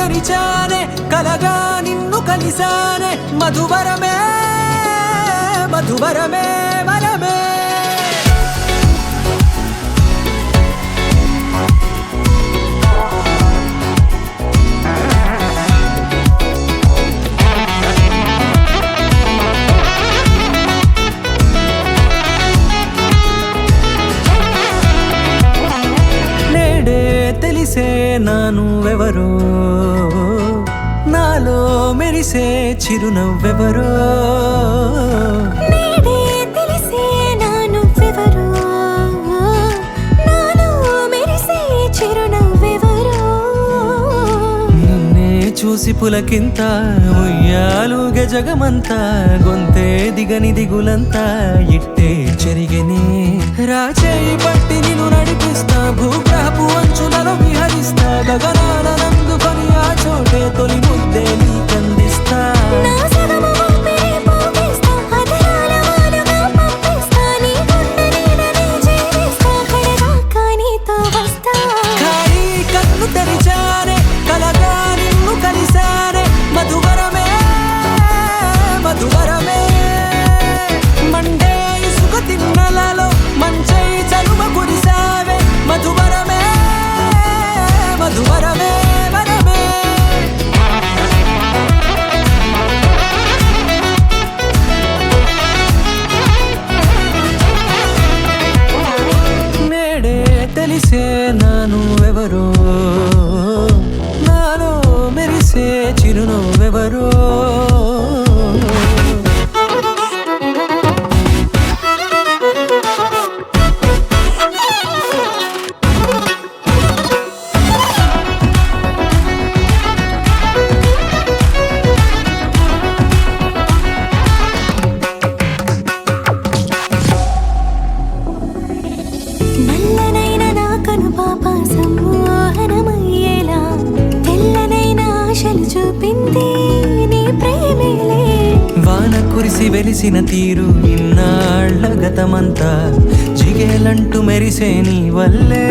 తెరిచానే కలగా నిన్ను కలిసానే మధువరమే మధువరమే వరమే తెలిసే నానువెవరో నాలో మెరిసే చిరునవ్వెవరో నేడే తెలిసే నానువెవరో నాలో మెరిసే చిరునవ్వెవరో నిన్నే చూసి పులకింత ఉయ్యాలుగే జగమంతా గొంతే దిగని దిగులంతా ఇట్టే చెరిగెనే రాచేయి పట్టి నిన్ను నడిపిస్తా భూగ్రహపు అంచులలో విహరిస్తా గగనాల నందుకొని ఆ చోటే తొలి ముద్దే నీకందిస్తా నా సగము ఊపిరి పోగిస్తా అధరాల వాలుగా పంపిస్తా నీ గుండె నీడనే చేరిస్తా కడదాకా నీతో వస్తా ఖాళీ కన్ను తెరిచానే కలగా నిన్ను కలిసానే మధువరమే మధువరమే మండే ఇసుక తిన్నలలో మంచై చలువ కురిసావే మధువరమే మధువరమే వరమే నేడే తెలిసే నానువెవరో నాలో మెరిసే చిరునవ్వెవరో నల్లనైన నా కనుపాప సమ్మోహనమయ్యేలా తెల్లనైన ఆశలు చూపింది నీ ప్రేమేలే వాన కురిసి వెలిసిన తీరు ఇన్నాళ్ల గతమంతా జిగేలంటూ మెరిసే నీ వల్లే